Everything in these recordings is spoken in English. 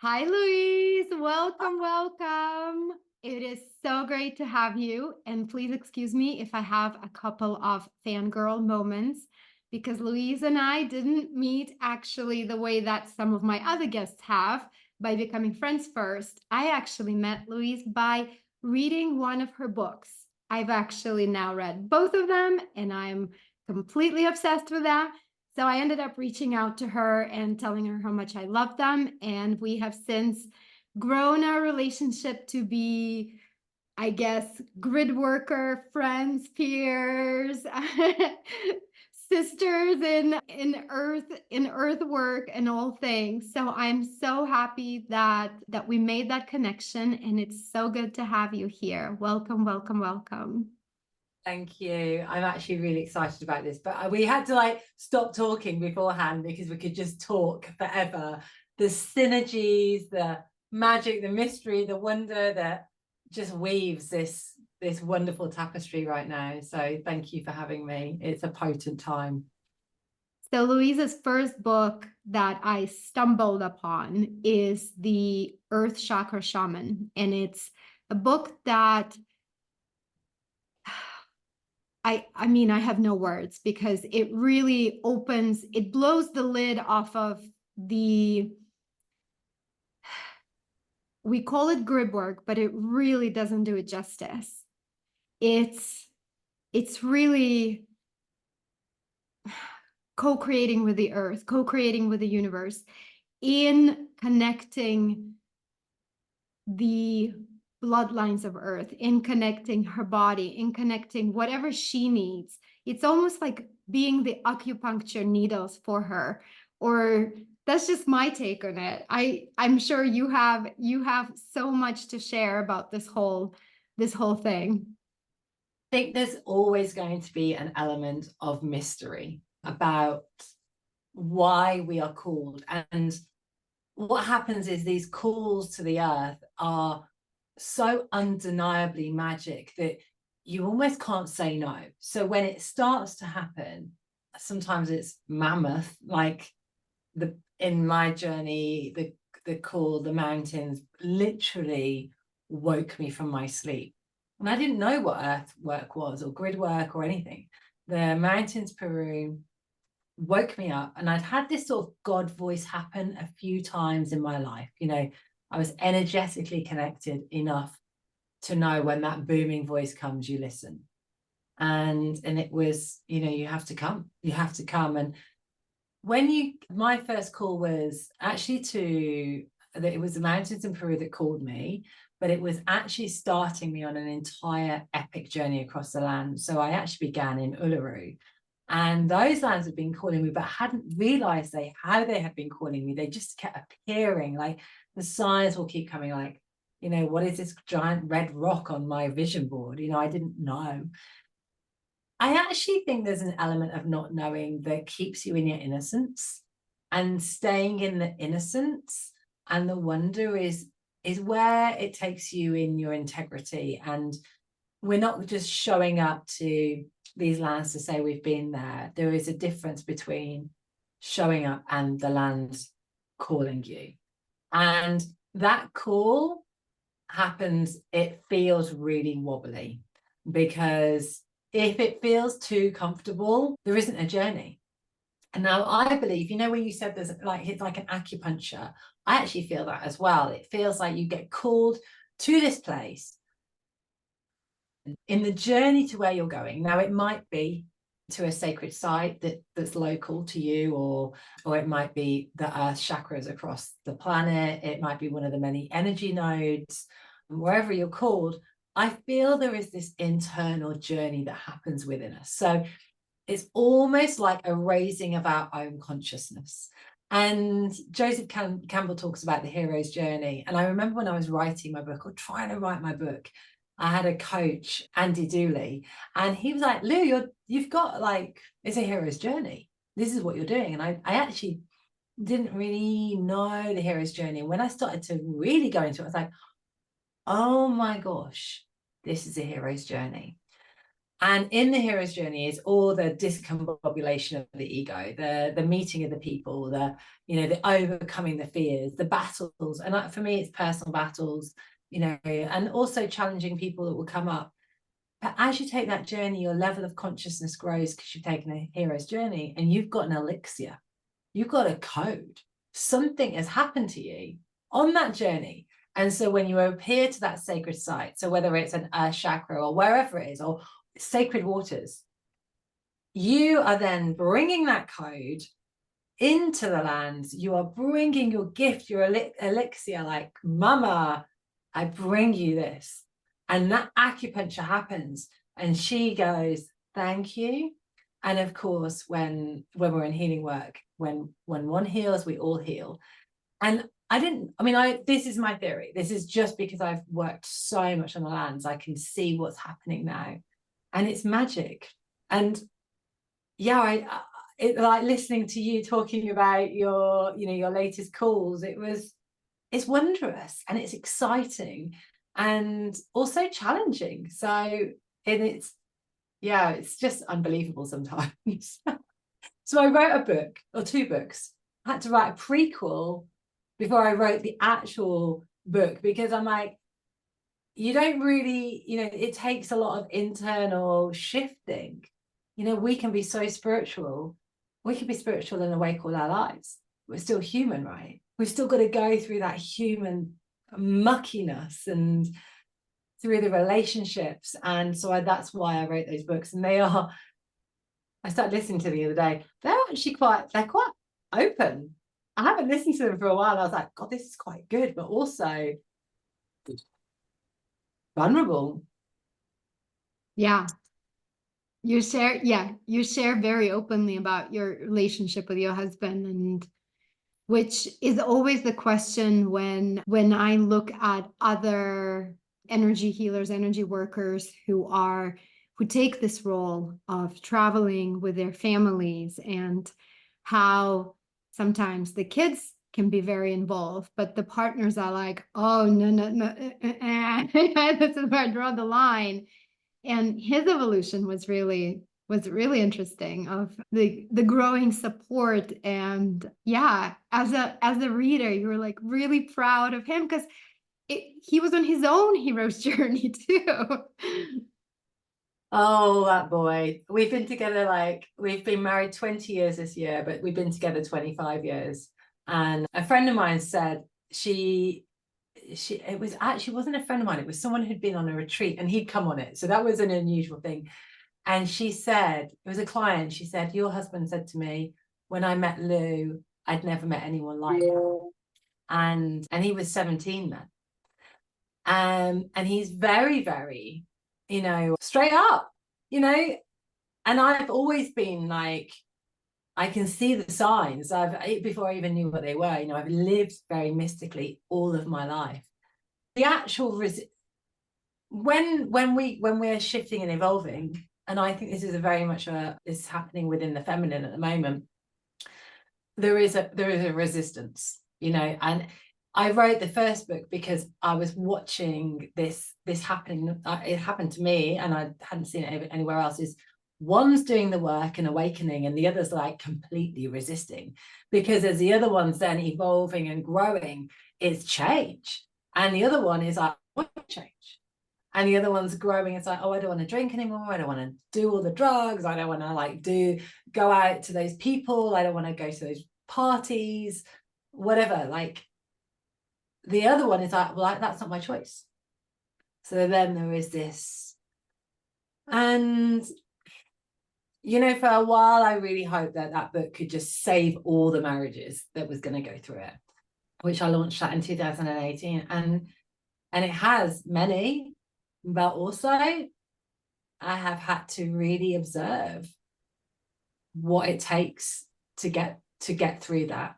Hi, Louise. Welcome, welcome. It is so great to have you. And please excuse me if I have a couple of fangirl moments because Louise and I didn't meet actually the way that some of my other guests have by becoming friends first. I actually met Louise by reading one of her books. I've actually now read both of them and I'm completely obsessed with them. So I ended up reaching out to her and telling her how much I love them. And we have since grown our relationship to be, I guess, grid worker, friends, peers, sisters in earth work and all things. So I'm so happy that we made that connection, and it's so good to have you here. Welcome, welcome, welcome. Thank you. I'm actually really excited about this, but we had to stop talking beforehand because we could just talk forever. The synergies, the magic, the mystery, the wonder that just weaves this wonderful tapestry right now. So thank you for having me. It's a potent time. So Louise's first book that I stumbled upon is the Earth Chakra Shaman, and it's a book that I mean, I have no words because it really it blows the lid off of the, we call it grid work, but it really doesn't do it justice. It's really co-creating with the earth, co-creating with the universe, in connecting the bloodlines of earth, in connecting her body, in connecting whatever she needs. It's almost like being the acupuncture needles for her. Or that's just my take on it. I'm sure you have so much to share about this whole thing. I think there's always going to be an element of mystery about why we are called. And what happens is these calls to the earth are so undeniably magic that you almost can't say no. So when it starts to happen, sometimes it's mammoth, like in my journey, the call, the mountains literally woke me from my sleep. And I didn't know what earth work was or grid work or anything. The mountains, Peru, woke me up, and I'd had this sort of God voice happen a few times in my life. I was energetically connected enough to know when that booming voice comes, you listen. And it was, you have to come. And my first call was actually that it was the mountains in Peru that called me, but it was actually starting me on an entire epic journey across the land. So I actually began in Uluru, and those lands had been calling me, but I hadn't realized how they had been calling me. They just kept appearing, like the signs will keep coming, like, what is this giant red rock on my vision board? I didn't know. I actually think there's an element of not knowing that keeps you in your innocence, and staying in the innocence and the wonder is where it takes you in your integrity. And we're not just showing up to these lands to say we've been there. There is a difference between showing up and the land calling you. And that call happens, it feels really wobbly, because if it feels too comfortable, there isn't a journey. And now I believe, when you said it's like an acupuncture, I actually feel that as well. It feels like you get called to this place in the journey to where you're going. Now, it might be to a sacred site that's local to you, or it might be the earth chakras across the planet. It might be one of the many energy nodes. Wherever you're called, I feel there is this internal journey that happens within us. So it's almost like a raising of our own consciousness. And Joseph Campbell talks about the hero's journey. And I remember when I was writing my book, or trying to write my book, I had a coach, Andy Dooley, and he was like, Lou, you've got it's a hero's journey. This is what you're doing. And I actually didn't really know the hero's journey. And when I started to really go into it, I was like, oh my gosh, this is a hero's journey. And in the hero's journey is all the discombobulation of the ego, the meeting of the people, the overcoming the fears, the battles. And for me, it's personal battles, and also challenging people that will come up. But as you take that journey, your level of consciousness grows because you've taken a hero's journey and you've got an elixir. You've got a code. Something has happened to you on that journey. And so when you appear to that sacred site, so whether it's an earth chakra or wherever it is, or sacred waters, you are then bringing that code into the lands. You are bringing your gift, your elixir, like, mama, I bring you this. And that acupuncture happens. And she goes, thank you. And of course, when we're in healing work, when one heals, we all heal. And this is my theory. This is just because I've worked so much on the lands. I can see what's happening now. And it's magic. And yeah, it, like listening to you talking about your latest calls, it's wondrous and it's exciting and also challenging. So it's just unbelievable sometimes. So I wrote a book, or 2 books. I had to write a prequel before I wrote the actual book, because I'm like, you don't really, it takes a lot of internal shifting. We can be so spiritual. We can be spiritual and awake all our lives. We're still human, right? We've still got to go through that human muckiness and through the relationships. And so that's why I wrote those books. And I started listening to them the other day. They're actually quite open. I haven't listened to them for a while. I was like, God, this is quite good, but also vulnerable. Yeah. You share very openly about your relationship with your husband, and which is always the question when I look at other energy healers, energy workers who take this role of traveling with their families, and how sometimes the kids can be very involved, but the partners are like, oh, no, this is where I draw the line. And his evolution was really interesting, of the growing support. And yeah, as a reader, you were like really proud of him, because he was on his own hero's journey too. Oh, that boy. We've been together, we've been married 20 years this year, but we've been together 25 years. And a friend of mine said it wasn't a friend of mine, it was someone who'd been on a retreat and he'd come on it. So that was an unusual thing. And she said, it was a client, she said, your husband said to me, when I met Lou, I'd never met anyone like her. And he was 17 then. And he's very, very, straight up, and I've always been like, I can see the signs. Before I even knew what they were, I've lived very mystically all of my life. The actual when we're shifting and evolving, and I think this is very much is happening within the feminine at the moment. There is a resistance, and I wrote the first book because I was watching this happening. It happened to me, and I hadn't seen it anywhere else. Is one's doing the work and awakening, and the other's like completely resisting, because as the other one's then evolving and growing, it's change, and the other one is like, what change? And the other one's growing. It's like, oh, I don't want to drink anymore. I don't want to do all the drugs. I don't want to go out to those people. I don't want to go to those parties, whatever. Like, the other one is like, well, that's not my choice. So then there is this. And, for a while, I really hoped that book could just save all the marriages that was going to go through it, which I launched that in 2018. And it has many. But also, I have had to really observe what it takes to get through that.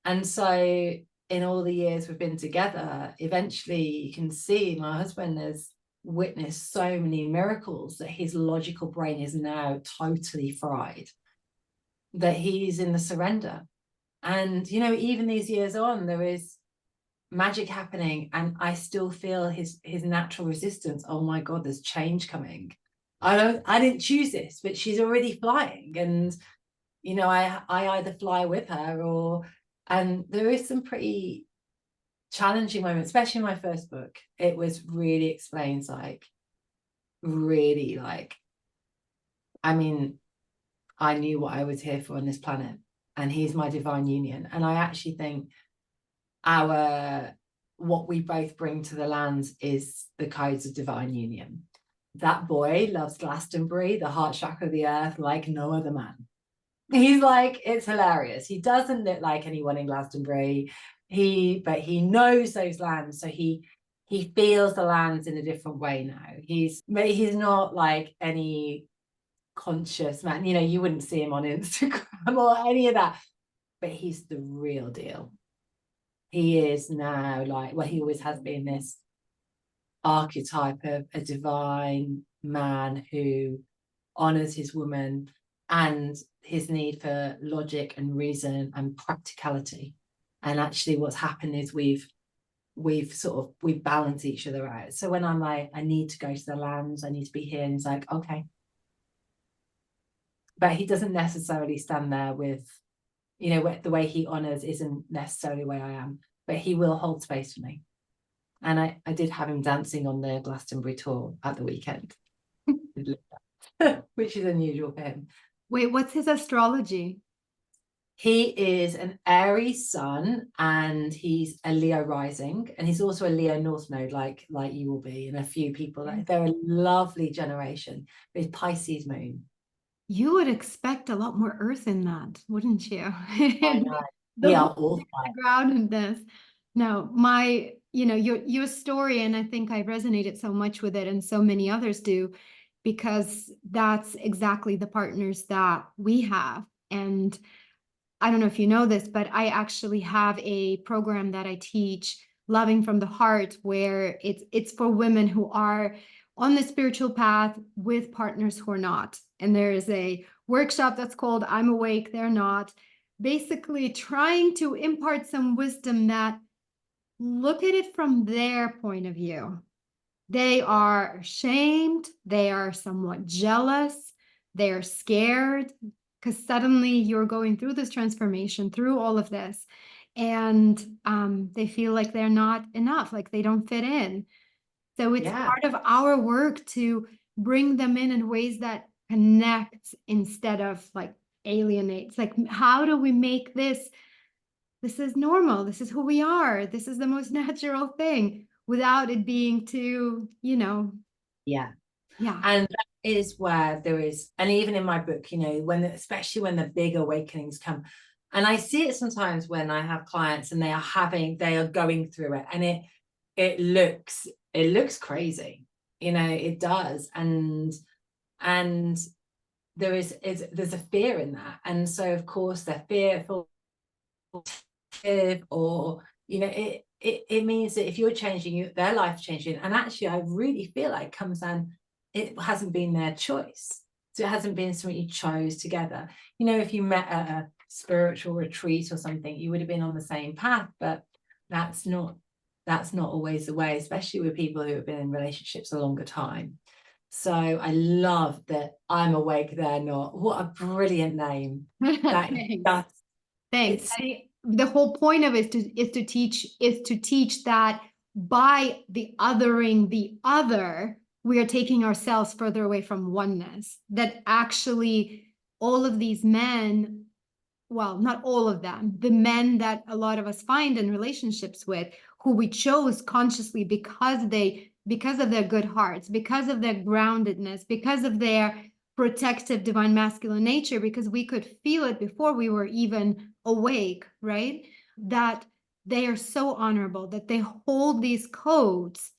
And so in all the years we've been together, eventually you can see my husband has witnessed so many miracles that his logical brain is now totally fried, that he's in the surrender. And, even these years on, there is magic happening, and I still feel his natural resistance. Oh my God, there's change coming. I didn't choose this, but she's already flying. And, you know, I either fly with her or, and there is some pretty challenging moments, especially in my first book. It was really explains like, really like, I mean, I knew what I was here for on this planet, and he's my divine union. And I actually think what we both bring to the lands is the codes of divine union. That boy loves Glastonbury, the heart chakra of the earth, like no other man. He's like, it's hilarious. He doesn't look like anyone in Glastonbury. But he knows those lands. So he feels the lands in a different way now. He's not like any conscious man. You know, you wouldn't see him on Instagram or any of that. But he's the real deal. He is now like, well, he always has been this archetype of a divine man who honors his woman and his need for logic and reason and practicality. And actually what's happened is we've balanced each other out. So when I'm like, I need to go to the lands, I need to be here, and he's like, okay. But he doesn't necessarily stand there with, you know, the way he honors isn't necessarily the way I am, but he will hold space for me. And I did have him dancing on the Glastonbury tour at the weekend, which is unusual for him. Wait, what's his astrology? He is an Aries sun, and he's a Leo rising, and he's also a Leo North Node, like you will be, and a few people. They're a lovely generation. With Pisces moon. You would expect a lot more earth in that, wouldn't you? I know. The We are whole all fire. groundedness. No, your story, and I think I resonated so much with it, and so many others do, because that's exactly the partners that we have. And I don't know if you know this, but I actually have a program that I teach, Loving from the Heart, where it's for women who are on the spiritual path with partners who are not. And there is a workshop that's called I'm Awake, They're Not, basically trying to impart some wisdom that look at it from their point of view. They are ashamed, they are somewhat jealous, they are scared, because suddenly you're going through this transformation, through all of this, and they feel like they're not enough, like they don't fit in. So it's part of our work to bring them in ways that connect instead of like alienates. Like, how do we make this is normal, this is who we are, this is the most natural thing, without it being too, Yeah. Yeah. And that is where there is, and even in my book, you know, especially when the big awakenings come, and I see it sometimes when I have clients and they are going through it, and it looks crazy, you know, it does. And there's a fear in that. And so of course they're fearful, or, you know, it means that if you're changing, their life changing. And actually I really feel like it comes down, it hasn't been their choice. So it hasn't been something you chose together. You know, if you met at a spiritual retreat or something, you would have been on the same path, but that's not always the way, especially with people who have been in relationships a longer time. So I love that I'm Awake, They're Not. What a brilliant name. Thanks. The whole point of it is to teach that by the othering the other, we are taking ourselves further away from oneness. That actually all of these men, well, not all of them, the men that a lot of us find in relationships with, who we chose consciously because of their good hearts, because of their groundedness, because of their protective divine masculine nature, because we could feel it before we were even awake, right? That they are so honorable, that they hold these codes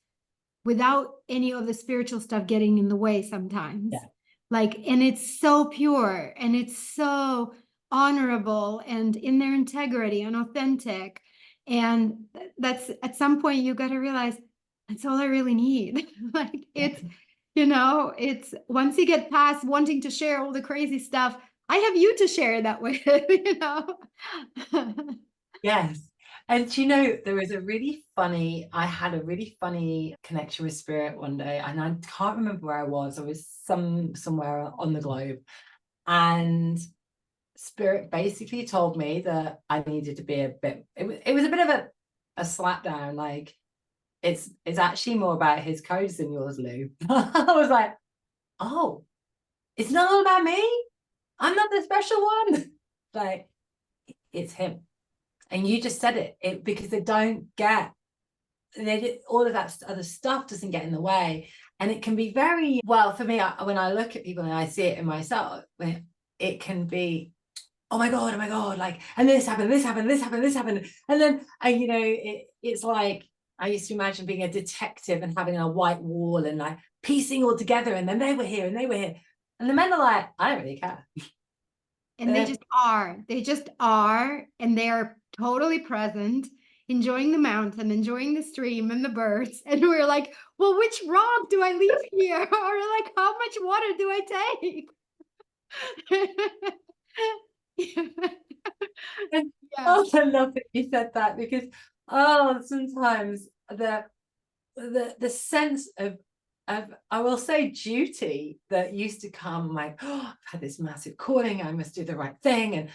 without any of the spiritual stuff getting in the way sometimes. Yeah. Like, and it's so pure and it's so honorable and in their integrity and authentic. And that's, at some point you got to realize that's all I really need. Like, it's, it's once you get past wanting to share all the crazy stuff, I have you to share that with, Yes. And there was I had a really funny connection with spirit one day, and I can't remember where I was. I was somewhere on the globe, and spirit basically told me that I needed to be it was a bit of a slap down, like it's actually more about his codes than yours, Lou. I was like, oh, it's not all about me. I'm not the special one. Like, it's him. And you just said it because they don't get all of that other stuff doesn't get in the way. And it can be very well for me, when I look at people and I see it in myself, it can be, oh my god, like, and this happened, and then it's like I used to imagine being a detective and having a white wall and like piecing all together, and then they were here and they were here, and the men are like, I don't really care. And they just are, and they are totally present, enjoying the mountain, enjoying the stream and the birds. And we're like, well, which rock do I leave here? Or like, how much water do I take? And Yeah. I love that you said that, because sometimes the sense of I will say duty that used to come, like, oh, I've had this massive calling, I must do the right thing, and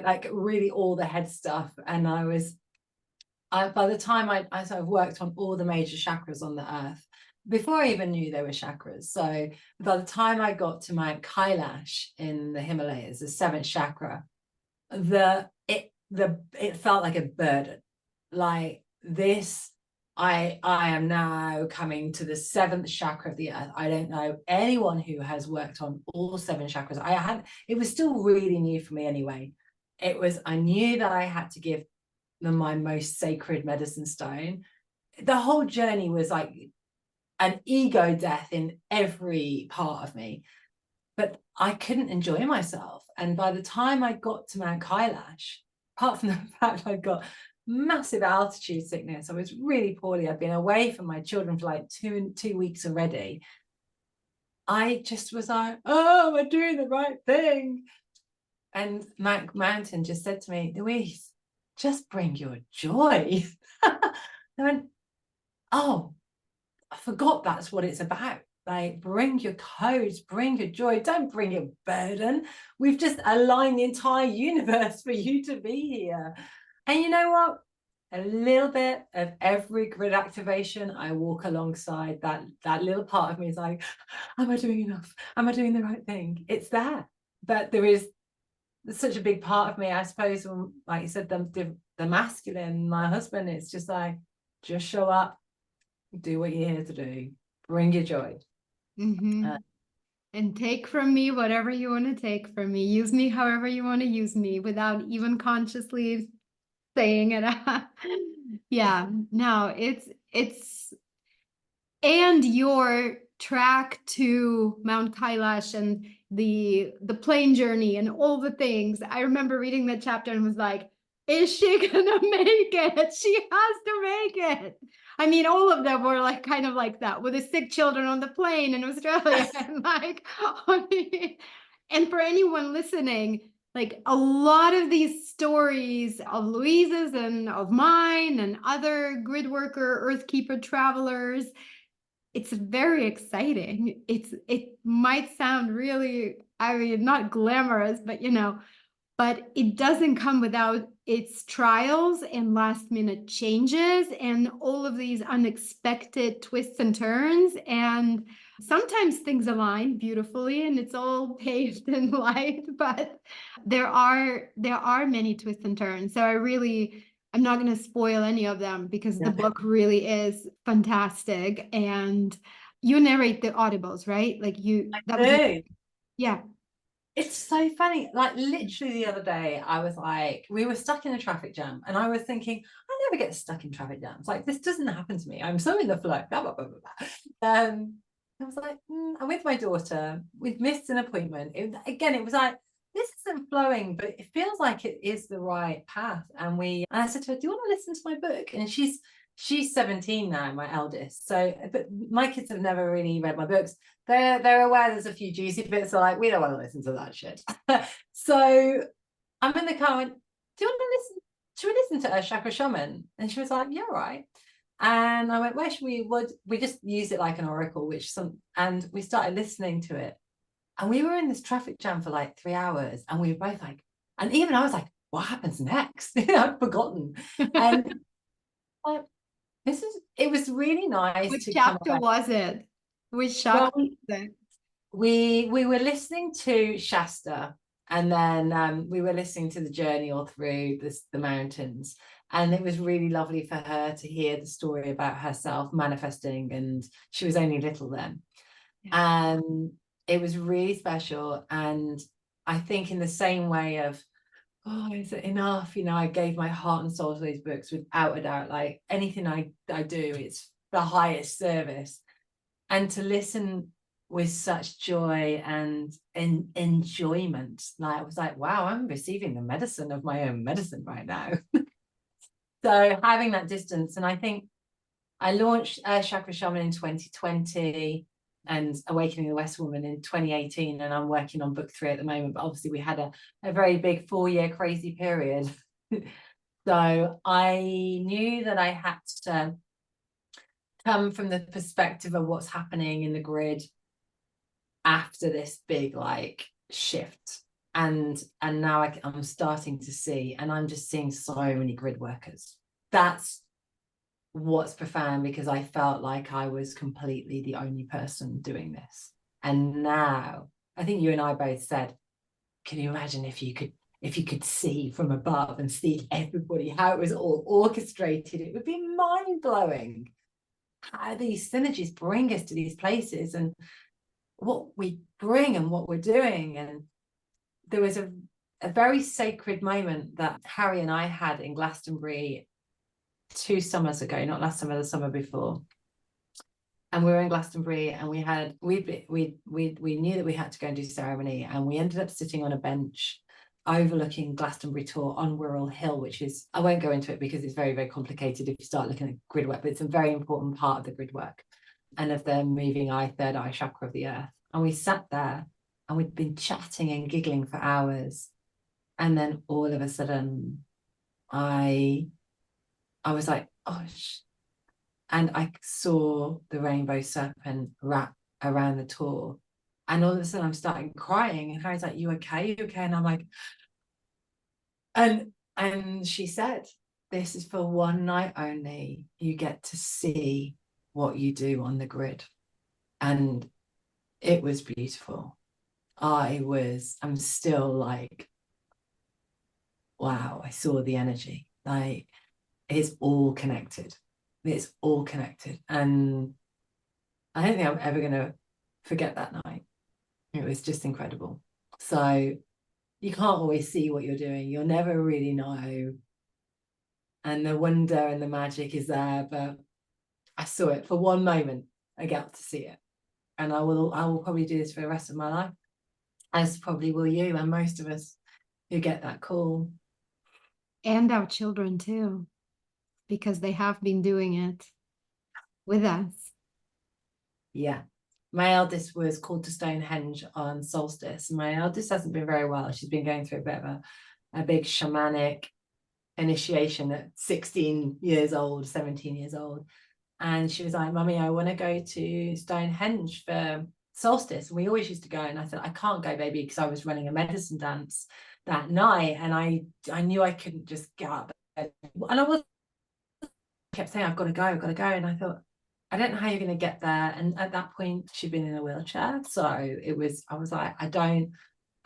like really all the head stuff. And by the time I sort of worked on all the major chakras on the earth before I even knew they were chakras. So by the time I got to Mount Kailash in the Himalayas, the seventh chakra, it felt like a burden, like this. I am now coming to the seventh chakra of the earth. I don't know anyone who has worked on all seven chakras. It was still really new for me anyway. I knew that I had to give them my most sacred medicine stone. The whole journey was like an ego death in every part of me, but I couldn't enjoy myself. And by the time I got to Mount Kailash, apart from the fact I got massive altitude sickness, I was really poorly, I'd been away from my children for like two weeks already, I just was like, oh, am I doing the right thing? And Mount Mountain just said to me, Louise, just bring your joy. I went, oh, I forgot that's what it's about. Like, bring your codes, bring your joy, don't bring your burden. We've just aligned the entire universe for you to be here. And you know what? A little bit of every grid activation, I walk alongside that little part of me is like, am I doing enough? Am I doing the right thing? It's there. But there's such a big part of me, I suppose, like you said, the masculine, my husband, it's just like, just show up, do what you're here to do, bring your joy. And take from me whatever you want to take from me. Use me however you want to use me without even consciously saying it. Yeah, no, it's and your track to Mount Kailash and the plane journey and all the things. I remember reading that chapter and was like, is she gonna make it? She has to make it. I mean, all of them were like kind of like that, with the sick children on the plane in Australia. And like, I mean, and for anyone listening, like a lot of these stories of Louise's and of mine and other grid worker, earth keeper travelers, it's very exciting. It might sound really, I mean, not glamorous, but but it doesn't come without its trials and last minute changes and all of these unexpected twists and turns. And sometimes things align beautifully and it's all paved in light, but there are many twists and turns. So I'm not going to spoil any of them because the book really is fantastic. And you narrate the audibles, right? Like yeah. It's so funny. Like, literally the other day, I was like, we were stuck in a traffic jam, and I was thinking, I never get stuck in traffic jams. Like, this doesn't happen to me. I'm so in the flow. Blah, blah, blah, blah, blah. I was like, I'm with my daughter. We'd missed an appointment. It was like, this isn't flowing, but it feels like it is the right path. And I said to her, do you want to listen to my book? And she's 17 now, my eldest. So, but my kids have never really read my books. They're aware there's a few juicy bits. So like, we don't want to listen to that shit. So I'm in the car. Do you want to listen should we listen to a Shakra Shaman? And she was like, yeah, right. And I went, where should we just use it like an oracle, and we started listening to it. And we were in this traffic jam for like 3 hours, and we were both like, and even I was like, what happens next? I'd forgotten. And like, it was really nice Which to come chapter away. was it? Which Well, chakra was it? we were listening to Shasta, and then we were listening to the journey all through the mountains, and it was really lovely for her to hear the story about herself manifesting, and she was only little then. And it was really special. And I think in the same way of, oh, is it enough? You know, I gave my heart and soul to these books without a doubt. Like anything I do, it's the highest service. And to listen with such joy and enjoyment, like I was like, wow, I'm receiving the medicine of my own medicine right now. So having that distance, and I think I launched Chakra Shaman in 2020 and Awakening the West Woman in 2018, and I'm working on book 3 at the moment. But obviously we had a very big 4-year crazy period. So I knew that I had to come from the perspective of what's happening in the grid after this big like shift. And now I'm starting to see, and I'm just seeing so many grid workers. That's what's profound, because I felt like I was completely the only person doing this. And now I think you and I both said, can you imagine if you could see from above and see everybody, how it was all orchestrated? It would be mind-blowing how these synergies bring us to these places, and what we bring and what we're doing. And there was a very sacred moment that Harry and I had in Glastonbury 2 summers ago, not last summer, the summer before. And we were in Glastonbury, and we knew that we had to go and do ceremony, and we ended up sitting on a bench overlooking Glastonbury Tor on Wirral Hill, which is, I won't go into it because it's very, very complicated if you start looking at grid work, but it's a very important part of the grid work and of the moving eye, third eye chakra of the earth. And we sat there and we'd been chatting and giggling for hours. And then all of a sudden I was like, oh, and I saw the rainbow serpent wrap around the Tor. And all of a sudden I'm starting crying, and Harry's like, you okay? You okay? And I'm like, and she said, this is for one night only. You get to see what you do on the grid. And it was beautiful. I'm still like, wow, I saw the energy. Like, it's all connected. It's all connected. And I don't think I'm ever going to forget that night. It was just incredible. So you can't always see what you're doing. You'll never really know. And the wonder and the magic is there. But I saw it for one moment. I got to see it. And I will probably do this for the rest of my life, as probably will you and most of us who get that call. And our children too, because they have been doing it with us. Yeah. My eldest was called to Stonehenge on solstice. My eldest hasn't been very well. She's been going through a bit of a big shamanic initiation at 16 years old, 17 years old. And she was like, Mummy, I want to go to Stonehenge for solstice. And we always used to go. And I said, I can't go, baby, because I was running a medicine dance that night. And I knew I couldn't just get up. And I kept saying, I've got to go. And I thought, I don't know how you're going to get there. And at that point, she'd been in a wheelchair. So I was like, I don't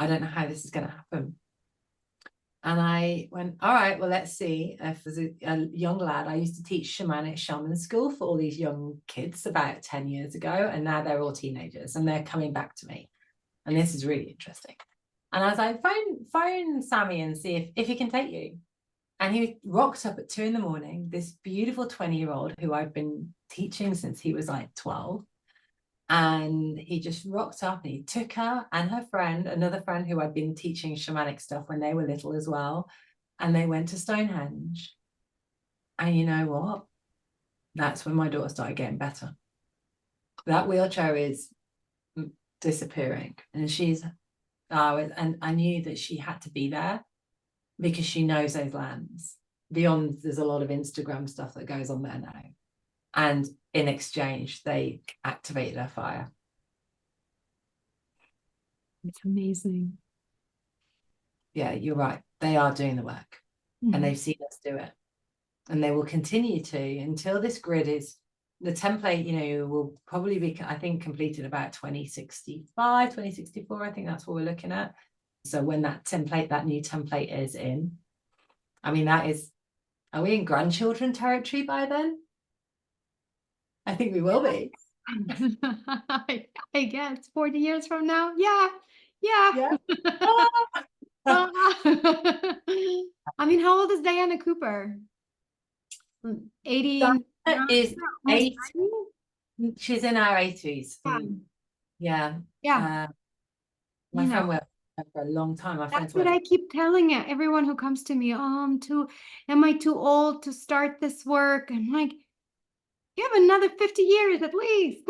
know how this is going to happen. And I went, all right, well, let's see. If there's a young lad, I used to teach shaman school for all these young kids about 10 years ago. And now they're all teenagers and they're coming back to me. And this is really interesting. And I was like, phone Sammy and see if he can take you. And he rocked up at 2 a.m, this beautiful 20-year-old who I've been teaching since he was like 12. And he just rocked up and he took her and her friend, another friend who I'd been teaching shamanic stuff when they were little as well. And they went to Stonehenge. And you know what? That's when my daughter started getting better. That wheelchair is disappearing. And and I knew that she had to be there because she knows those lands. beyond, there's a lot of Instagram stuff that goes on there now. And in exchange, they activated our fire. It's amazing. Yeah, you're right. They are doing the work, and they've seen us do it. And they will continue to until this grid is, the template, you know, will probably be, I think, completed about 2065, 2064. I think that's what we're looking at. So when that new template is in, I mean, that is, are we in grandchildren territory by then? I think we will be. I guess 40 years from now. Yeah. Yeah. I mean, how old is Diana Cooper? 80. Diana is 80. She's in our 80s. Yeah. My friend worked for a long time. That's what I keep telling everyone who comes to me. Oh, am I too old to start this work? I'm like, you have another 50 years at least.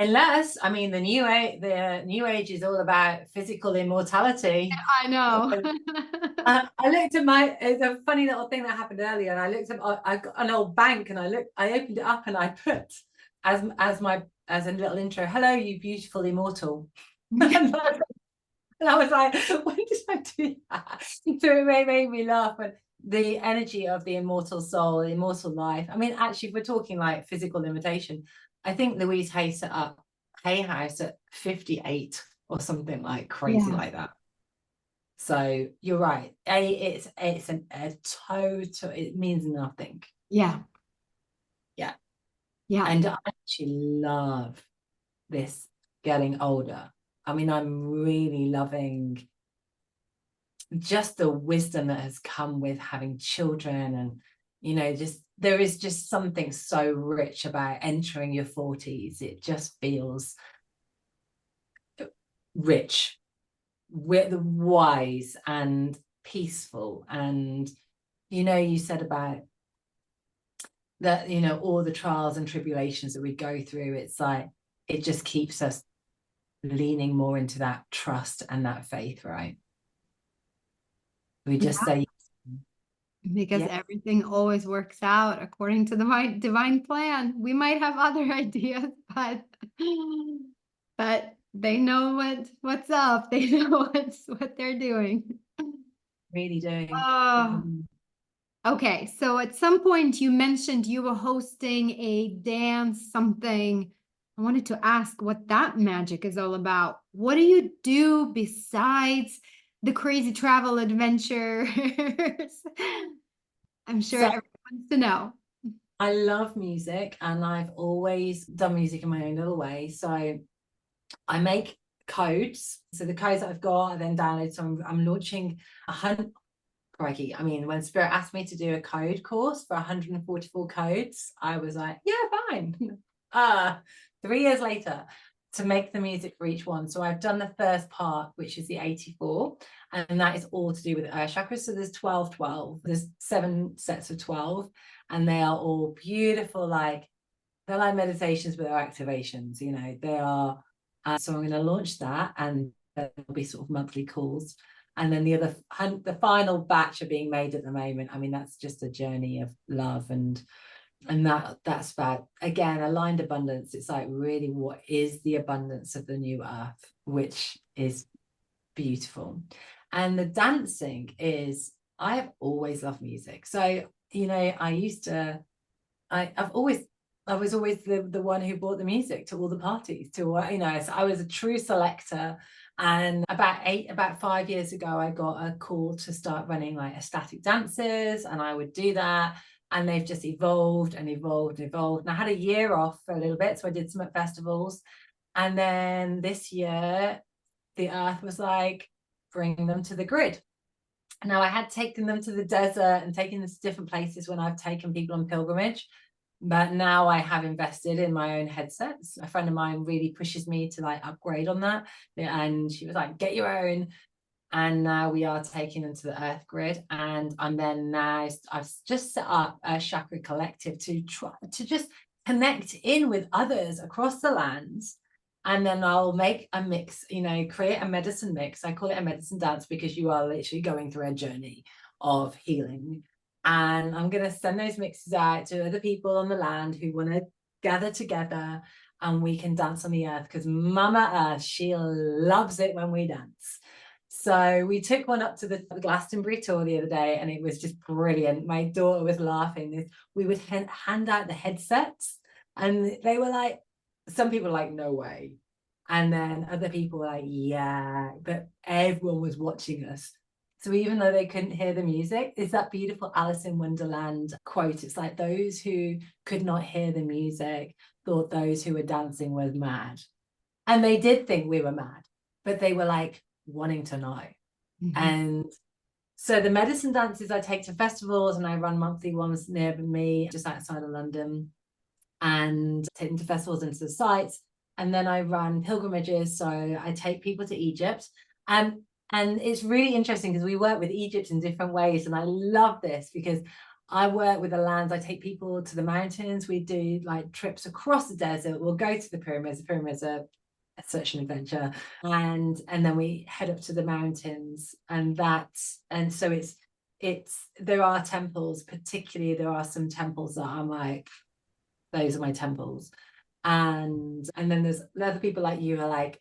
Unless, I mean, the new age is all about physical immortality. I know. I looked at it's a funny little thing that happened earlier, and I looked at, I got an old bank, and I opened it up, and I put as a little intro, hello, you beautiful immortal. And I was like, when did I do that? So it made me laugh. And the energy of the immortal soul, the immortal life. I mean, actually, if we're talking like physical limitation, I think Louise Hay set up Hay House at 58 or something like crazy like that. So you're right. It's a total, it means nothing. Yeah. And I actually love this getting older. I mean, I'm really loving just the wisdom that has come with having children, and you know, just there is just something so rich about entering your 40s. It just feels rich, with the wise and peaceful. And you know, you said about that, you know, all the trials and tribulations that we go through, it's like it just keeps us leaning more into that trust and that faith, right? We just say, because everything always works out according to the divine plan. We might have other ideas, but they know what's up. They know what they're doing. Really doing. Okay, so at some point you mentioned you were hosting a dance something. I wanted to ask what that magic is all about. What do you do besides the crazy travel adventures? I'm sure everyone wants to know. I love music, and I've always done music in my own little way. So I make codes. So the codes that I've got, I then download. So I'm launching 100. Crikey. I mean, when Spirit asked me to do a code course for 144 codes, I was like, yeah, fine. 3 years later, to make the music for each one. So I've done the first part, which is the 84, and that is all to do with chakras. So there's 12. There's 7 sets of 12, and they are all beautiful, like they're like meditations with our activations, you know. They are so I'm going to launch that, and there'll be sort of monthly calls. And then the final batch are being made at the moment. I mean, that's just a journey of love, and that's about, again, aligned abundance. It's like, really, what is the abundance of the new earth, which is beautiful. And the dancing is, I've always loved music. So, you know, I was always the one who brought the music to all the parties, to, you know, so I was a true selector. And about 5 years ago, I got a call to start running like ecstatic dances, and I would do that. And they've just evolved and evolved and evolved. And I had a year off for a little bit, so I did some at festivals. And then this year, the earth was like, bring them to the grid. Now, I had taken them to the desert and taken them to different places when I've taken people on pilgrimage. But now I have invested in my own headsets. A friend of mine really pushes me to like upgrade on that. And she was like, get your own. And now we are taking them to the earth grid. And I've just set up a chakra collective to try to just connect in with others across the lands. And then I'll make a mix, you know, create a medicine mix. I call it a medicine dance because you are literally going through a journey of healing. And I'm going to send those mixes out to other people on the land who want to gather together, and we can dance on the earth, because Mama Earth, she loves it when we dance. So we took one up to the Glastonbury tour the other day, and it was just brilliant. My daughter was laughing. We would hand out the headsets, and they were like, some people were like, no way. And then other people were like, yeah, but everyone was watching us. So even though they couldn't hear the music, it's that beautiful Alice in Wonderland quote. It's like, those who could not hear the music thought those who were dancing were mad. And they did think we were mad, but they were like wanting to know. And so the medicine dances I take to festivals, and I run monthly ones near me, just outside of London, and take them to festivals and to the sites. And then I run pilgrimages. So I take people to Egypt. And it's really interesting because we work with Egypt in different ways. And I love this because I work with the lands. I take people to the mountains. We do like trips across the desert. We'll go to the pyramids. The pyramids are such an adventure. And then we head up to the mountains. And so it's there are temples, particularly there are some temples that I'm like, those are my temples. And then there's other people like you are like,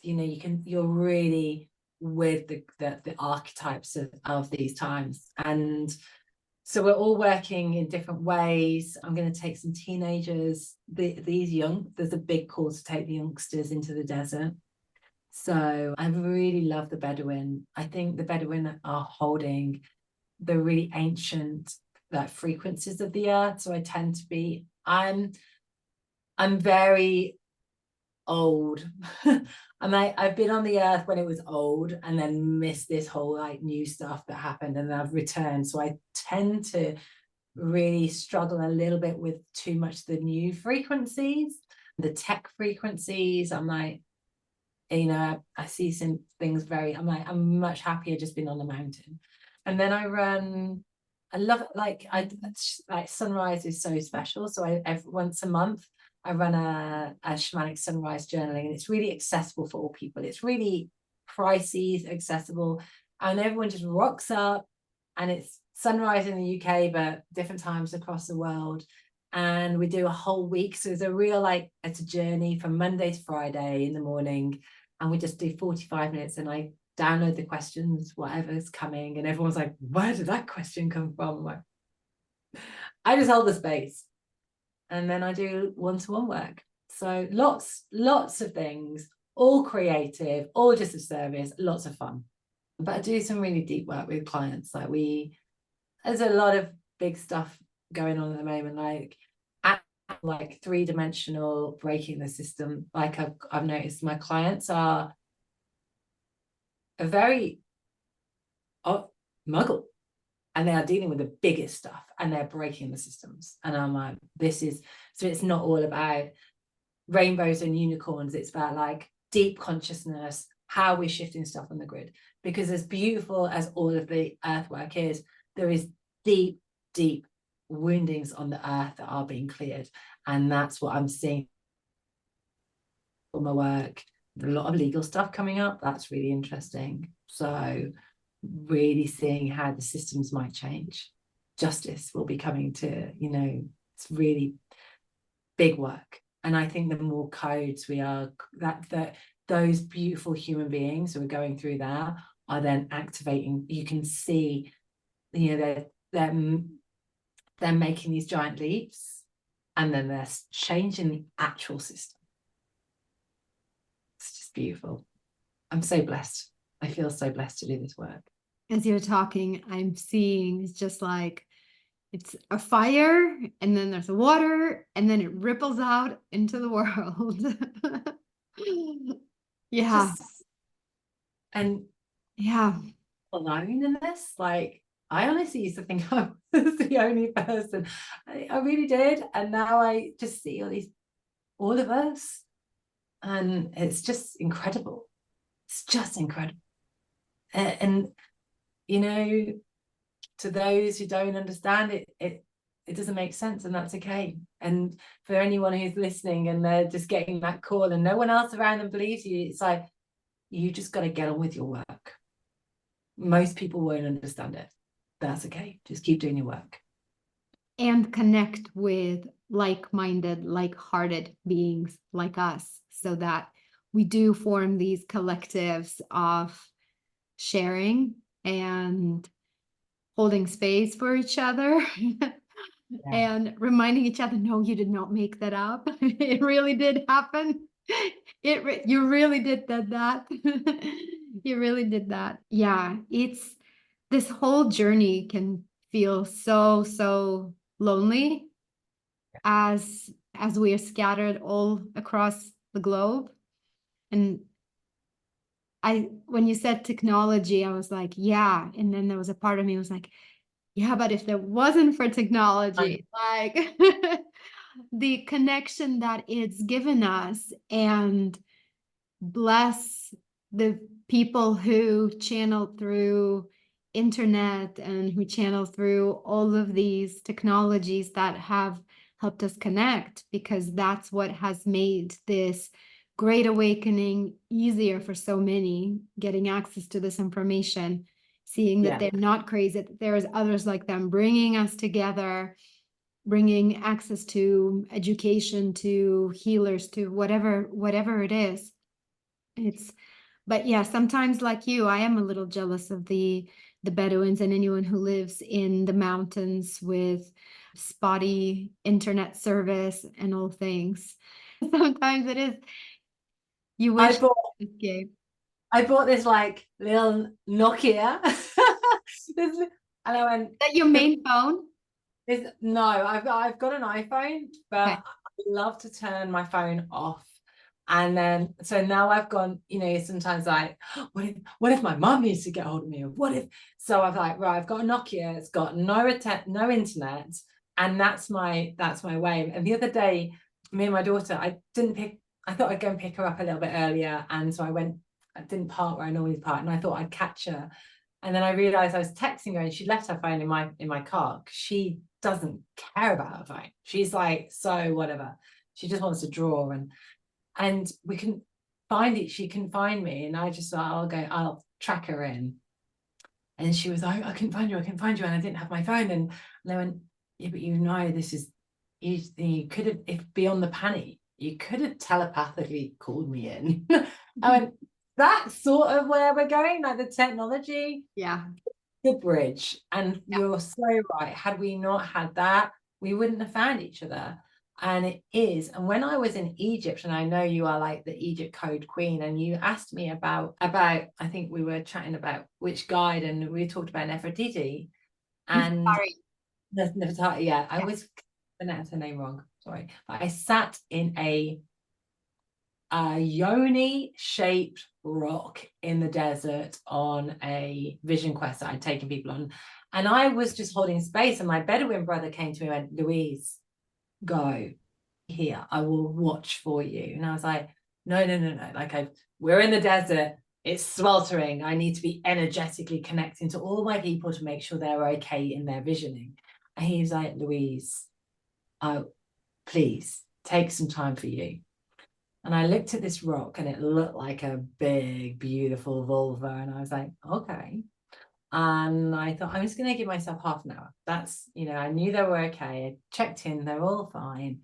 you're really with the archetypes of these times. And so we're all working in different ways. I'm going to take some teenagers, there's a big call to take the youngsters into the desert. So I really love the Bedouin. I think the Bedouin are holding the really ancient frequencies of the earth. So I tend to be, I'm very old. I've been on the earth when it was old, and then missed this whole like new stuff that happened, and then I've returned. So I tend to really struggle a little bit with too much the new frequencies, the tech frequencies. I'm like, I see some things I'm much happier just being on the mountain. And then I love it. Like sunrise is so special. So once a month I run a shamanic sunrise journaling, and it's really accessible for all people. It's really pricey, accessible, and everyone just rocks up, and it's sunrise in the UK, but different times across the world. And we do a whole week. So it's a real, it's a journey from Monday to Friday in the morning. And we just do 45 minutes, and I download the questions, whatever's coming. And everyone's like, where did that question come from? I'm like, I just hold the space. And then I do one-to-one work. So lots of things, all creative, all just a service, lots of fun. But I do some really deep work with clients. There's a lot of big stuff going on at the moment, like three-dimensional breaking the system. Like I've noticed my clients are a very muggle, and they are dealing with the biggest stuff, and they're breaking the systems. And I'm like, so it's not all about rainbows and unicorns. It's about like deep consciousness, how we're shifting stuff on the grid. Because as beautiful as all of the earth work is, there is deep woundings on the earth that are being cleared. And that's what I'm seeing for my work. A lot of legal stuff coming up. That's really interesting. So really seeing how the systems might change. Justice will be coming to, it's really big work. And I think the more codes we are, that those beautiful human beings who are going through that are then activating. You can see, they're making these giant leaps, and then they're changing the actual system. It's just beautiful. I'm so blessed. I feel so blessed to do this work. As you're talking, I'm seeing it's just like it's a fire, and then there's water, and then it ripples out into the world. Yeah. And alone in this, I honestly used to think I was the only person. I really did. And now I just see all of us, and it's just incredible. It's just incredible. And to those who don't understand it, it doesn't make sense, and that's okay. And for anyone who's listening and they're just getting that call and no one else around them believes you, it's like, you just got to get on with your work. Most people won't understand it. that's okay. Just keep doing your work. And connect with like-minded, like-hearted beings like us, so that we do form these collectives of sharing and holding space for each other. Yeah. And reminding each other, no, you did not make that up. It really did happen. You really did that. You really did that. Yeah, it's this whole journey can feel so lonely as we are scattered all across the globe. And when you said technology, I was like, yeah. And then there was a part of me was like, yeah, but if there wasn't for technology, like the connection that it's given us, and bless the people who channel through internet and who channel through all of these technologies that have helped us connect, because that's what has made this great awakening easier for so many, getting access to this information, seeing that they're not crazy, that there's others like them, bringing us together, bringing access to education, to healers, to whatever it is. But yeah, sometimes like you, I am a little jealous of the Bedouins and anyone who lives in the mountains with spotty internet service and all things. Sometimes it is, you I wish bought escape. I bought this like little Nokia. And I went, Is that your main phone? no, I've got an iPhone, but Okay. I love to turn my phone off. And then so now I've gone, sometimes like, what if my mum needs to get hold of me? Or what if, so I've like, right, I've got a Nokia, it's got no internet, and that's my way. And the other day, me and my daughter, I thought I'd go and pick her up a little bit earlier. And so I didn't park where I normally park, and I thought I'd catch her. And then I realized I was texting her and she left her phone in my car. She doesn't care about her phone. She's like, so whatever. She just wants to draw, and we can find it. She can find me, and I just thought, I'll track her in. And she was like, I couldn't find you, and I didn't have my phone. And they went, yeah, but this is, you could have, if beyond the panic, you could have telepathically called me in. I went, that's sort of where we're going, like the technology, Yeah. the bridge. And you're so right. Had we not had that, we wouldn't have found each other. And it is. And when I was in Egypt, and I know you are like the Egypt code queen, and you asked me about, I think we were chatting about which guide, and we talked about Nefertiti. And Nefertiti, yeah, I always pronounced her name wrong. Sorry. But I sat in a yoni-shaped rock in the desert on a vision quest that I'd taken people on. And I was just holding space, and my Bedouin brother came to me and went, Louise, go here, I will watch for you. And I was like, no, like we're in the desert, it's sweltering, I need to be energetically connecting to all my people to make sure they're okay in their visioning. And he's like, Louise, please take some time for you. And I looked at this rock, and it looked like a big, beautiful vulva. And I was like, okay. And I thought, I'm just going to give myself half an hour. That's, I knew they were okay. I checked in, they're all fine.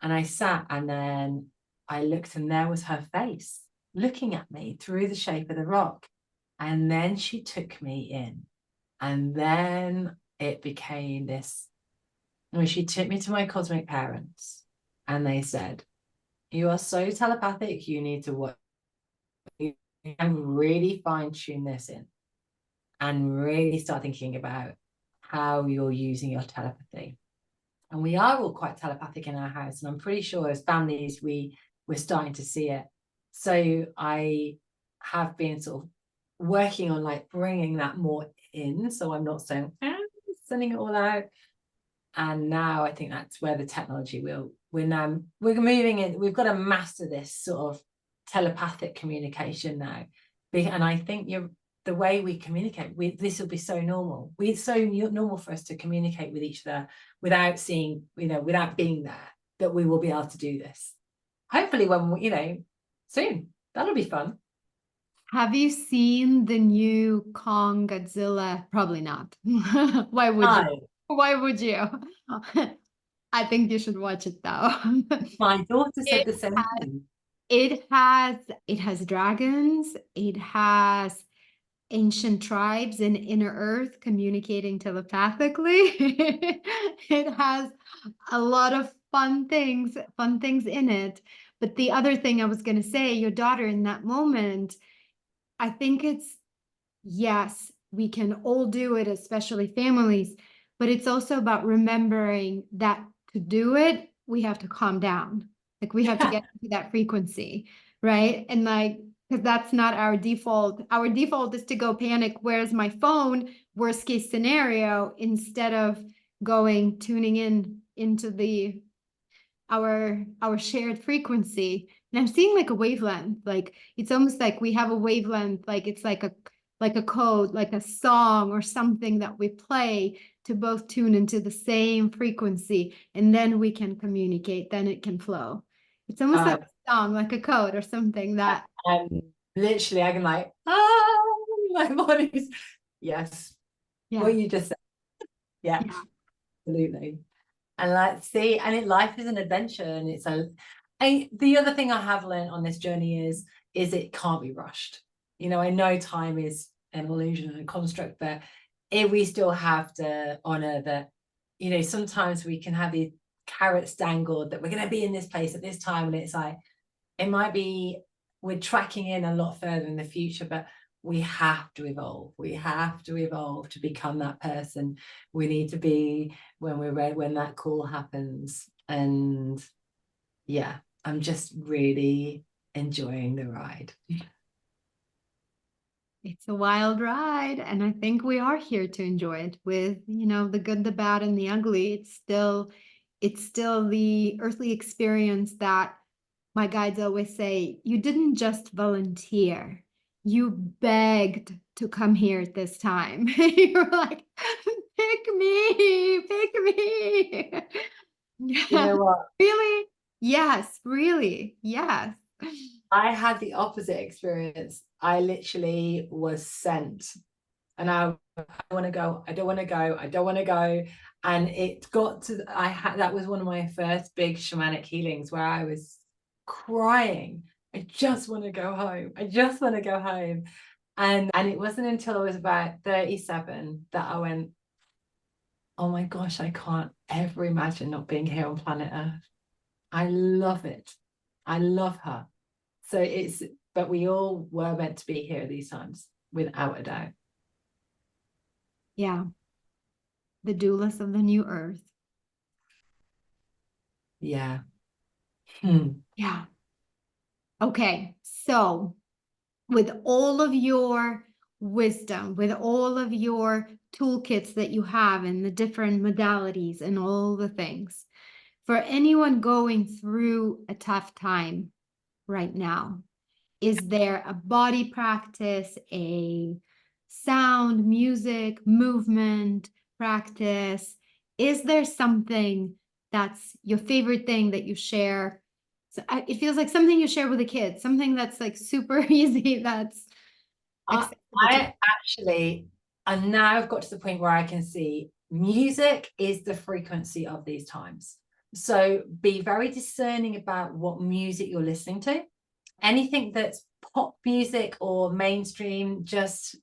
And I sat, and then I looked, and there was her face looking at me through the shape of the rock. And then she took me in. And then it became this, she took me to my cosmic parents, and they said, you are so telepathic, you need to work and really fine-tune this in, and really start thinking about how you're using your telepathy. And we are all quite telepathic in our house, and I'm pretty sure as families we're starting to see it. So I have been sort of working on like bringing that more in, so I'm not saying sending it all out. And now I think that's where the technology we're moving in. We've got to master this sort of telepathic communication now. And I think the way we communicate, this will be so normal. It's so normal for us to communicate with each other without seeing, without being there, that we will be able to do this. Hopefully when soon. That'll be fun. Have you seen the new Kong Godzilla? Probably not. Why would you? No, Why would you? I think you should watch it though. my daughter said It the same thing. it has dragons, it has ancient tribes in inner earth communicating telepathically. It has a lot of fun things in it. But the other thing I was going to say, your daughter in that moment, I think it's yes, we can all do it, especially families, but it's also about remembering that to do it, we have to calm down. Like we have to get to that frequency, right? And like, because that's not our default. Our default is to go panic. Where's my phone? Worst case scenario, instead of tuning in into our shared frequency. And I'm seeing like a wavelength, like it's almost like we have a wavelength, like it's like a code, like a song or something that we play to both tune into the same frequency, and then we can communicate, then it can flow. It's almost like Uh, a song, like a code or something that and literally, I can like, ah, my body's, yes, yeah, what you just said. Yeah, yeah, absolutely. And like, see, and life is an adventure, and the other thing I have learned on this journey is it can't be rushed. You know, I know time is an illusion and a construct, but if we still have to honor that, you know, sometimes we can have these carrots dangled that we're going to be in this place at this time, and it's like it might be we're tracking in a lot further in the future, but we have to evolve. We have to evolve to become that person we need to be when we're ready, when that call happens. And yeah, I'm just really enjoying the ride. it's a wild ride, and I think we are here to enjoy it with, the good, the bad, and the ugly. It's still the earthly experience that my guides always say, you didn't just volunteer, you begged to come here at this time. You're like, pick me. You Yeah, know what? really? Yes, really. Yes. I had the opposite experience. I literally was sent, and I want to go, I don't want to go, I don't want to go. And it got to, that was one of my first big shamanic healings where I was crying. I just want to go home. I just want to go home. And it wasn't until I was about 37 that I went, oh my gosh, I can't ever imagine not being here on planet Earth. I love it. I love her. So but we all were meant to be here these times, without a doubt. Yeah. The doulas of the new earth. Yeah. Hmm. Yeah. Okay. So, with all of your wisdom, with all of your toolkits that you have and the different modalities and all the things, for anyone going through a tough time right now, is there a body practice, a sound, music, movement practice? Is there something that's your favorite thing that you share? So it feels like something you share with a kid, something that's like super easy, that's accessible to. I actually, and now I've got to the point where I can see music is the frequency of these times. So be very discerning about what music you're listening to. Anything that's pop music or mainstream, just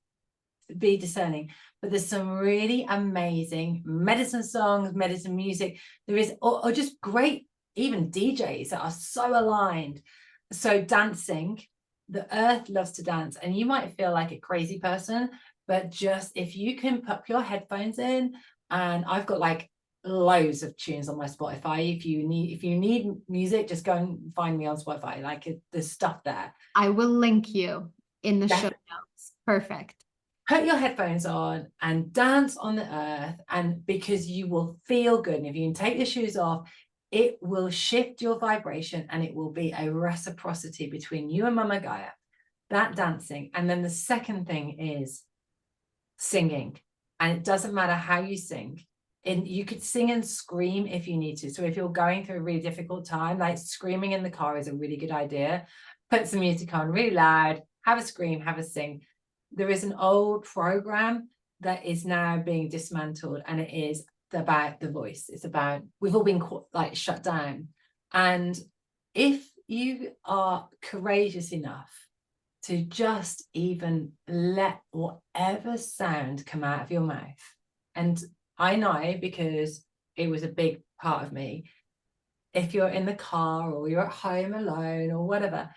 be discerning. But there's some really amazing medicine songs, medicine music. There is, or just great, even DJs that are so aligned. So dancing, the earth loves to dance, and you might feel like a crazy person, but just if you can put your headphones in, and I've got like loads of tunes on my Spotify. If you need music, just go and find me on Spotify. Like there's stuff there. I will link you in the show Definitely. notes. Perfect. Put your headphones on and dance on the earth, and because you will feel good. And if you can take the shoes off, it will shift your vibration, and it will be a reciprocity between you and Mama Gaia, that dancing. And then the second thing is singing, and it doesn't matter how you sing. And you could sing and scream if you need to. So if you're going through a really difficult time, like screaming in the car is a really good idea. Put some music on really loud, have a scream, have a sing. There is an old program that is now being dismantled, and it is about the voice. It's about, we've all been like shut down. And if you are courageous enough to just even let whatever sound come out of your mouth, and I know because it was a big part of me, if you're in the car or you're at home alone or whatever,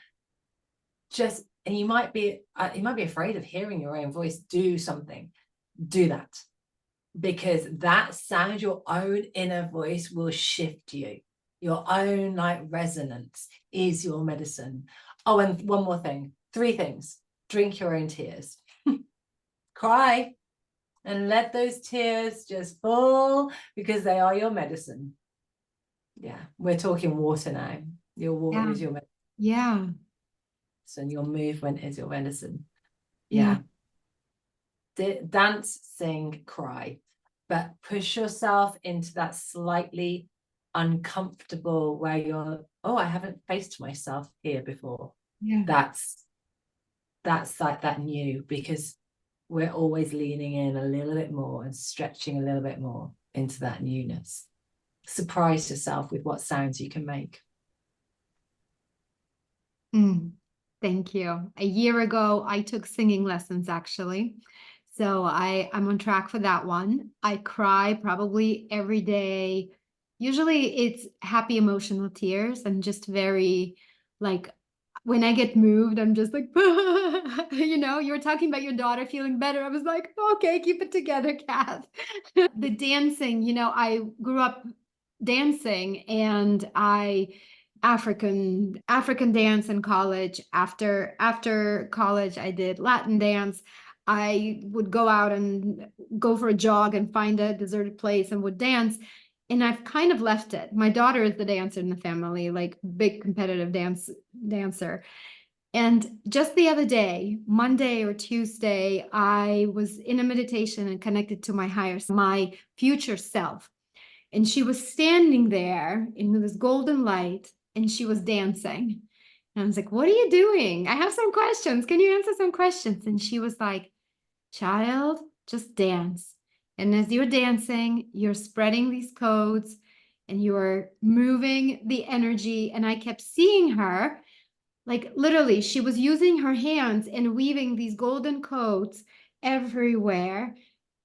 just, and you might be afraid of hearing your own voice, do something, do that, because that sound, your own inner voice, will shift you. Your own like resonance is your medicine. Oh, and one more thing, 3 things: drink your own tears, cry, and let those tears just fall, because they are your medicine. Yeah, we're talking water now. Your water is your medicine. Yeah. And your movement is your medicine. Yeah. Dance, sing, cry, but push yourself into that slightly uncomfortable where you're, oh, I haven't faced myself here before. Yeah. That's like that new, because we're always leaning in a little bit more and stretching a little bit more into that newness. Surprise yourself with what sounds you can make. Thank you. A year ago, I took singing lessons actually. So I'm on track for that one. I cry probably every day. Usually it's happy emotional tears and just very like when I get moved, I'm just like, you know, you were talking about your daughter feeling better. I was like, okay, keep it together, Kath. The dancing, you know, I grew up dancing and I African dance in college. After college, I did Latin dance. I would go out and go for a jog and find a deserted place and would dance. And I've kind of left it. My daughter is the dancer in the family, like big competitive dancer. And just the other day, Monday or Tuesday, I was in a meditation and connected to my my future self. And she was standing there in this golden light and she was dancing. And I was like, what are you doing? I have some questions. Can you answer some questions? And she was like, child, just dance. And as you're dancing, you're spreading these codes and you're moving the energy. And I kept seeing her, like literally, she was using her hands and weaving these golden codes everywhere,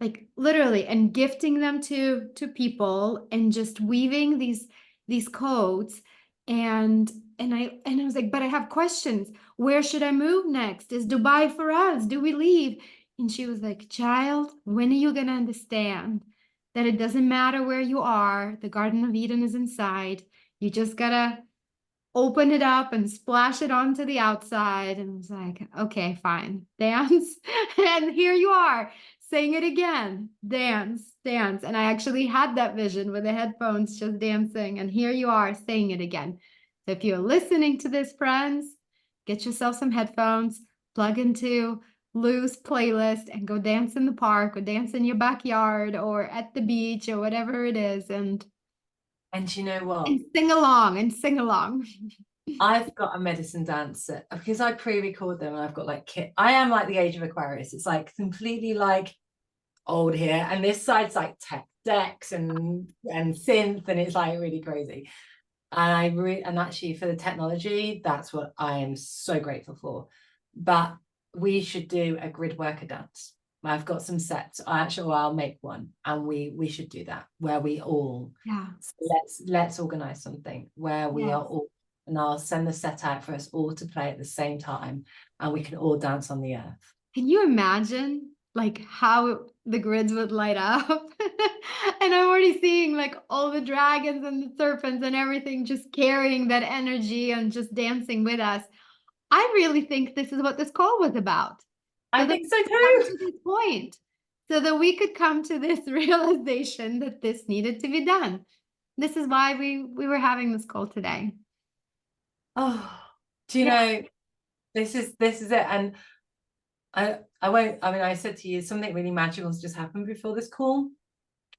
like literally, and gifting them to people and just weaving these codes. And I was like, but I have questions. Where should I move next? Is Dubai for us? Do we leave? And she was like, child, when are you going to understand that it doesn't matter where you are? The Garden of Eden is inside. You just gotta open it up and splash it onto the outside. And I was like, okay, fine, dance. And here you are saying it again, dance, dance. And I actually had that vision with the headphones just dancing. And here you are saying it again. So if you're listening to this, friends, get yourself some headphones, plug into Lou's playlist and go dance in the park or dance in your backyard or at the beach or whatever it is. And you know what? and sing along and sing along. I've got a medicine dancer because I pre-record them and I've got like I am like the age of Aquarius. It's like completely like old here, and this side's like tech decks and synth, and it's like really crazy. And and actually for the technology, that's what I am so grateful for. But we should do a grid worker dance. I've got some sets. I'll make one, and we should do that where we all, Yeah. let's organize something where we are all, and I'll send the set out for us all to play at the same time, and we can all dance on the earth. Can you imagine like how the grids would light up? And I'm already seeing like all the dragons and the serpents and everything just carrying that energy and just dancing with us. I really think this is what this call was about. I So that think so we could come too. to this point, so that we could come to this realization that this needed to be done. This is why we were having this call today. Oh, do you Yeah. know, this is it. And I won't, I mean, I said to you, something really magical has just happened before this call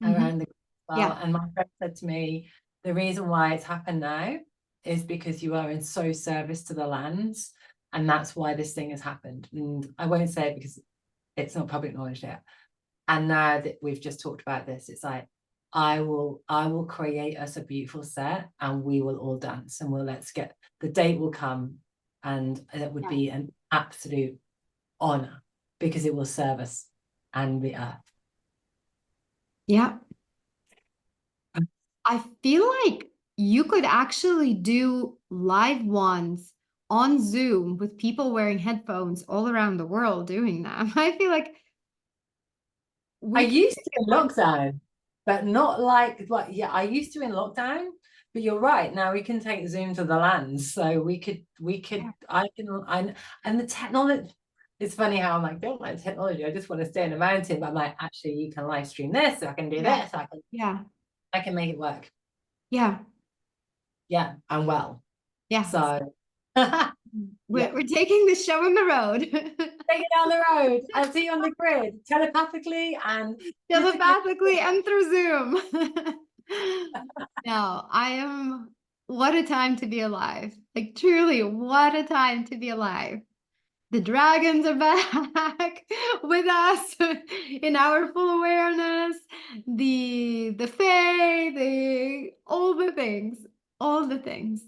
around the well. Yeah. And my friend said to me, the reason why it's happened now is because you are in so service to the lands. And that's why this thing has happened. And I won't say it because it's not public knowledge yet. And now that we've just talked about this, it's like, I will create us a beautiful set and we will all dance, and the date will come, and it would be an absolute honor because it will serve us and the earth. Yeah. I feel like you could actually do live ones on Zoom with people wearing headphones all around the world doing that. I feel like I used to in lockdown, but not like what. Yeah, I used to in lockdown, but you're right. Now we can take Zoom to the lands, so we could. And the technology. It's funny how I'm like, don't like technology. I just want to stay in a mountain, but I'm like, actually, you can live stream this. I can do this. I can make it work. Yeah. Yeah, I'm well. Yeah. So we're taking the show on the road. Take it down the road. I'll see you on the grid, telepathically and through Zoom. No, what a time to be alive. Like truly, what a time to be alive. The dragons are back with us in our full awareness. The fae, all the things, all the things,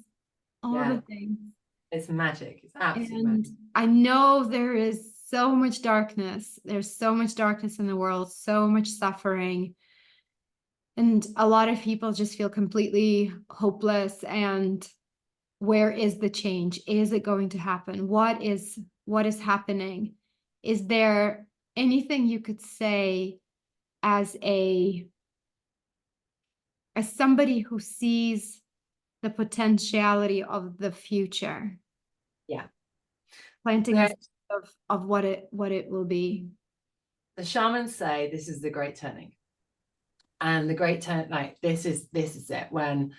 all the things. It's magic. It's absolutely And magic. I know there is so much darkness. There's so much darkness in the world, so much suffering. And a lot of people just feel completely hopeless. And where is the change? Is it going to happen? What is happening? Is there anything you could say as somebody who sees the potentiality of the future? Yeah. Planting a of what it will be. The shamans say this is the great turning. And the great turn, like this is it. When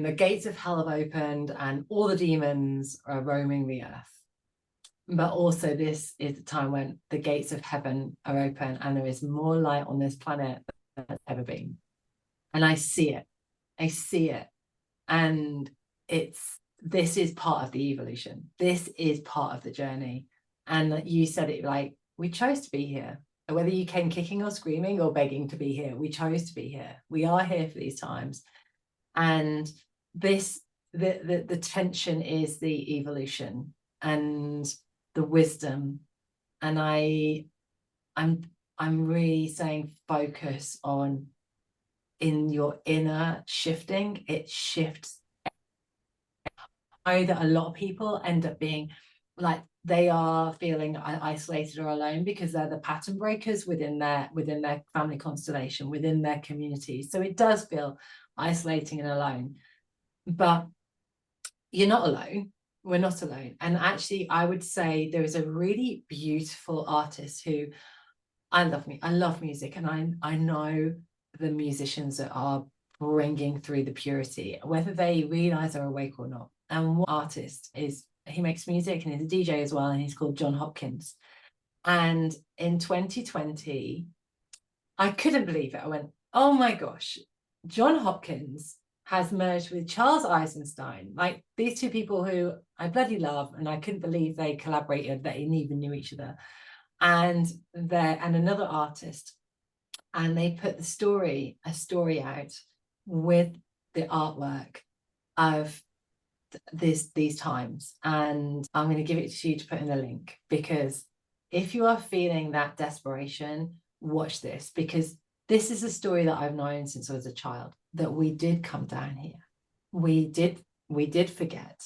the gates of hell have opened and all the demons are roaming the earth. But also this is the time when the gates of heaven are open and there is more light on this planet than there's ever been. And I see it. And this is part of the evolution. This is part of the journey. And you said it, like, we chose to be here. Whether you came kicking or screaming or begging to be here, we chose to be here. We are here for these times. And the tension is the evolution and the wisdom. And I'm really saying focus on in your inner shifting. It shifts. I know that a lot of people end up being like they are feeling isolated or alone because they're the pattern breakers within their family constellation, within their community. So it does feel isolating and alone, but you're not alone. We're not alone. And actually, I would say there is a really beautiful artist who I love music, and I know the musicians that are bringing through the purity, whether they realize they're awake or not. And one artist is, he makes music and he's a DJ as well, and he's called John Hopkins. And in 2020, I couldn't believe it. I went, oh my gosh, John Hopkins has merged with Charles Eisenstein, like these two people who I bloody love, and I couldn't believe they collaborated, they even knew each other, and another artist, and they put a story out with the artwork of these times. And I'm going to give it to you to put in the link, because if you are feeling that desperation, watch this, because this is a story that I've known since I was a child, that we did come down here. We did forget.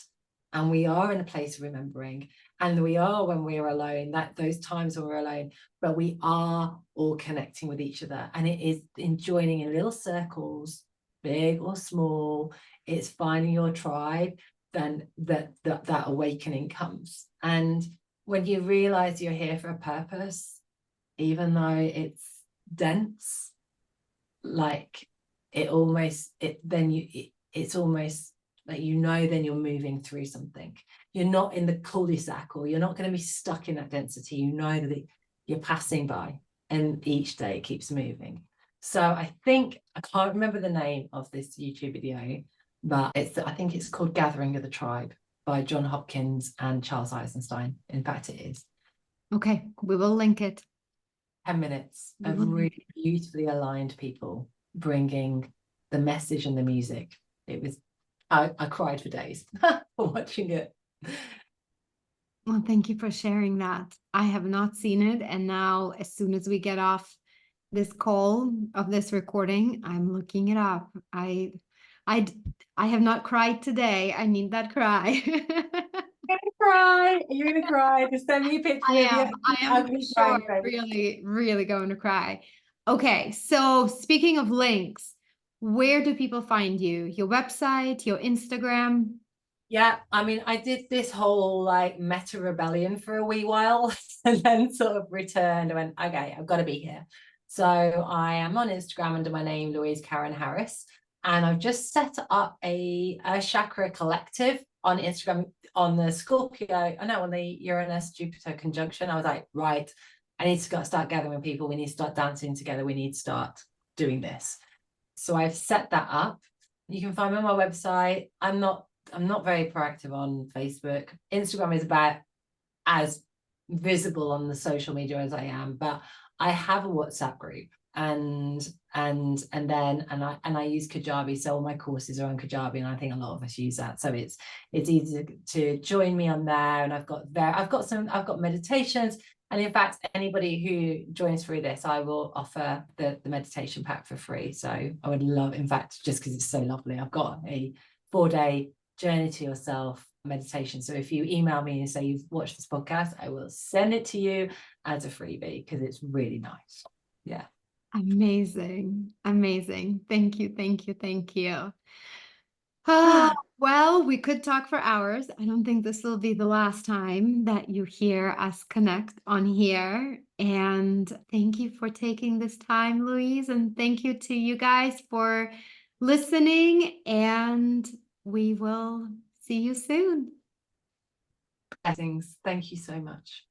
And we are in a place of remembering. And we are, when we are alone, that those times when we're alone, but we are all connecting with each other. And it is in joining in little circles, big or small. It's finding your tribe, then that awakening comes. And when you realize you're here for a purpose, even though it's dense, like it's almost like, then you're moving through something. You're not in the cul-de-sac, or you're not going to be stuck in that density. You know that you're passing by, and each day it keeps moving. So I can't remember the name of this YouTube video, but I think it's called Gathering of the Tribe. by John Hopkins and Charles Eisenstein. In fact, it is. Okay, we will link it. 10 minutes We of will link really beautifully aligned people bringing the message and the music. It was, I cried for days for watching it. Well, thank you for sharing that. I have not seen it, and now as soon as we get off this call of this recording, I'm looking it up. I have not cried today. I need that cry. Cry. You're gonna cry. Just send me a picture with your I am for ugly sure crying face. really, really going to cry. Okay, so speaking of links, where do people find you? Your website, your Instagram? Yeah, I mean, I did this whole like meta rebellion for a wee while and then sort of returned and went, okay, I've got to be here. So I am on Instagram under my name, Louise Carron Harris, and I've just set up a chakra collective on Instagram on the Scorpio, I know, on the Uranus Jupiter conjunction. I was like, right, I need to start gathering people. We need to start dancing together. We need to start doing this. So I've set that up. You can find me on my website. I'm not very proactive on Facebook. Instagram is about as visible on the social media as I am, but I have a WhatsApp group and I use Kajabi, so all my courses are on Kajabi, and I think a lot of us use that. So it's easy to join me on there, and I've got meditations. And in fact, anybody who joins through this, I will offer the meditation pack for free. So I would love, in fact, just because it's so lovely, I've got a 4-day journey to yourself meditation. So if you email me and say you've watched this podcast, I will send it to you as a freebie because it's really nice. Yeah. Amazing. Amazing. Thank you. Thank you. Thank you. Well, we could talk for hours. I don't think this will be the last time that you hear us connect on here. And thank you for taking this time, Louise. And thank you to you guys for listening. And we will see you soon. Blessings. Thank you so much.